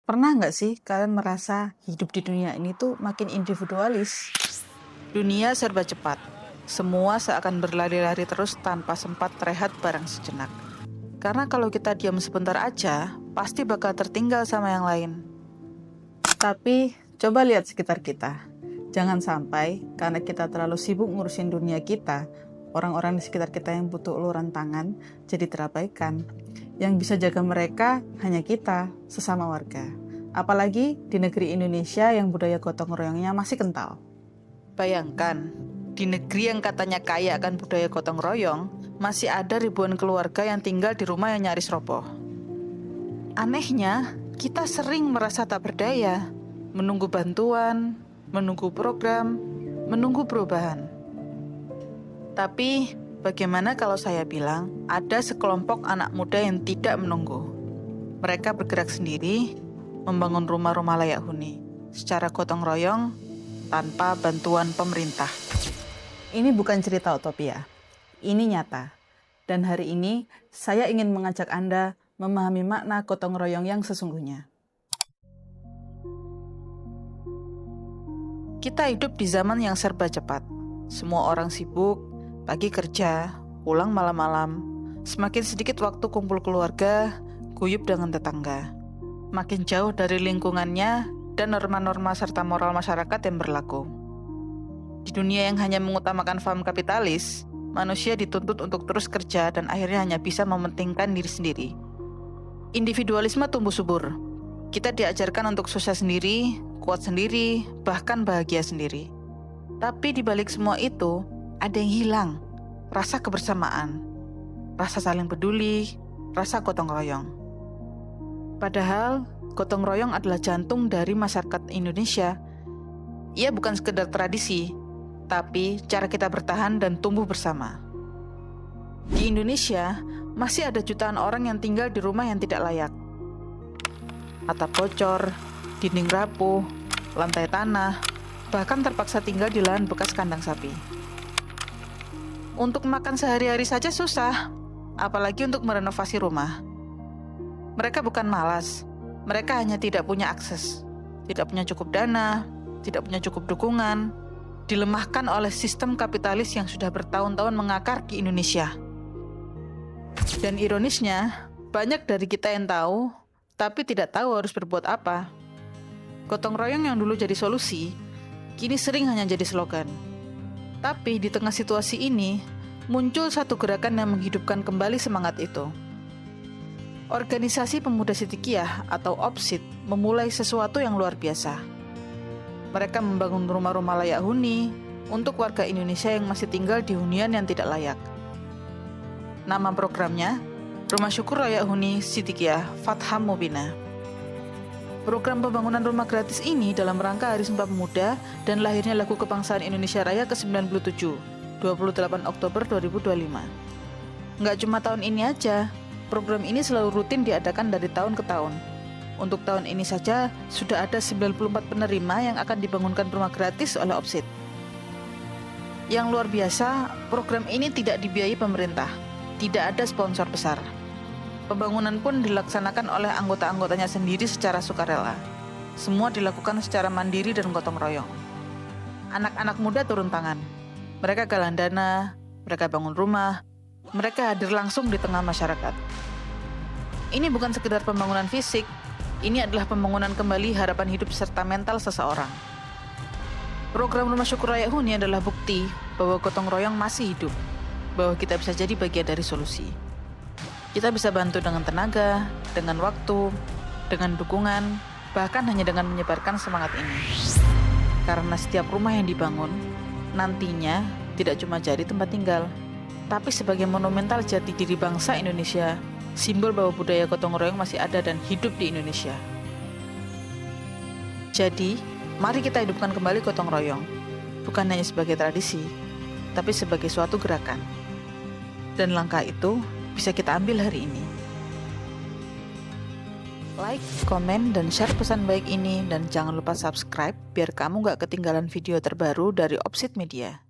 Pernah nggak sih kalian merasa hidup di dunia ini tuh makin individualis? Dunia serba cepat. Semua seakan berlari-lari terus tanpa sempat rehat bareng sejenak. Karena kalau kita diam sebentar aja, pasti bakal tertinggal sama yang lain. Tapi coba lihat sekitar kita. Jangan sampai karena kita terlalu sibuk ngurusin dunia kita, orang-orang di sekitar kita yang butuh uluran tangan jadi terabaikan. Yang bisa jaga mereka hanya kita, sesama warga. Apalagi di negeri Indonesia yang budaya gotong royongnya masih kental. Bayangkan, di negeri yang katanya kaya akan budaya gotong royong, masih ada ribuan keluarga yang tinggal di rumah yang nyaris roboh. Anehnya, kita sering merasa tak berdaya, menunggu bantuan, menunggu program, menunggu perubahan. Tapi, bagaimana kalau saya bilang ada sekelompok anak muda yang tidak menunggu? Mereka bergerak sendiri, membangun rumah-rumah layak huni secara gotong royong tanpa bantuan pemerintah. Ini bukan cerita utopia, ini nyata. Dan hari ini saya ingin mengajak Anda memahami makna gotong royong yang sesungguhnya. Kita hidup di zaman yang serba cepat. Semua orang sibuk, pagi kerja, pulang malam-malam. Semakin sedikit waktu kumpul keluarga, guyub dengan tetangga. Makin jauh dari lingkungannya dan norma-norma serta moral masyarakat yang berlaku. Di dunia yang hanya mengutamakan paham kapitalis, manusia dituntut untuk terus kerja dan akhirnya hanya bisa mementingkan diri sendiri. Individualisme tumbuh subur. Kita diajarkan untuk sukses sendiri, kuat sendiri, bahkan bahagia sendiri. Tapi di balik semua itu, ada yang hilang. Rasa kebersamaan, rasa saling peduli, rasa gotong royong. Padahal, gotong royong adalah jantung dari masyarakat Indonesia. Ia bukan sekedar tradisi, tapi cara kita bertahan dan tumbuh bersama. Di Indonesia, masih ada jutaan orang yang tinggal di rumah yang tidak layak. Atap bocor, dinding rapuh, lantai tanah, bahkan terpaksa tinggal di lahan bekas kandang sapi. Untuk makan sehari-hari saja susah, apalagi untuk merenovasi rumah. Mereka bukan malas, mereka hanya tidak punya akses, tidak punya cukup dana, tidak punya cukup dukungan, dilemahkan oleh sistem kapitalis yang sudah bertahun-tahun mengakar di Indonesia. Dan ironisnya, banyak dari kita yang tahu, tapi tidak tahu harus berbuat apa. Gotong royong yang dulu jadi solusi, kini sering hanya jadi slogan. Tapi di tengah situasi ini, muncul satu gerakan yang menghidupkan kembali semangat itu. Organisasi Pemuda Sidikiyah atau OPSID memulai sesuatu yang luar biasa. Mereka membangun rumah-rumah layak huni untuk warga Indonesia yang masih tinggal di hunian yang tidak layak. Nama programnya, Rumah Syukur Layak Huni Sidikiyah Fatham Mubina. Program pembangunan rumah gratis ini dalam rangka Hari Sumpah Pemuda dan lahirnya Lagu Kebangsaan Indonesia Raya ke-97, 28 Oktober 2025. Nggak cuma tahun ini aja, program ini selalu rutin diadakan dari tahun ke tahun. Untuk tahun ini saja, sudah ada 94 penerima yang akan dibangunkan rumah gratis oleh OPSID. Yang luar biasa, program ini tidak dibiayai pemerintah, tidak ada sponsor besar. Pembangunan pun dilaksanakan oleh anggota-anggotanya sendiri secara sukarela. Semua dilakukan secara mandiri dan gotong royong. Anak-anak muda turun tangan. Mereka galang dana, mereka bangun rumah, mereka hadir langsung di tengah masyarakat. Ini bukan sekedar pembangunan fisik, ini adalah pembangunan kembali harapan hidup serta mental seseorang. Program Rumah Syukur Layak Huni adalah bukti bahwa gotong royong masih hidup, bahwa kita bisa jadi bagian dari solusi. Kita bisa bantu dengan tenaga, dengan waktu, dengan dukungan, bahkan hanya dengan menyebarkan semangat ini. Karena setiap rumah yang dibangun, nantinya tidak cuma jadi tempat tinggal, tapi sebagai monumental jati diri bangsa Indonesia, simbol bahwa budaya gotong royong masih ada dan hidup di Indonesia. Jadi, mari kita hidupkan kembali gotong royong, bukan hanya sebagai tradisi, tapi sebagai suatu gerakan. Dan langkah itu bisa kita ambil hari ini. Like, komen, dan share pesan baik ini, dan jangan lupa subscribe biar kamu gak ketinggalan video terbaru dari OPSID Media.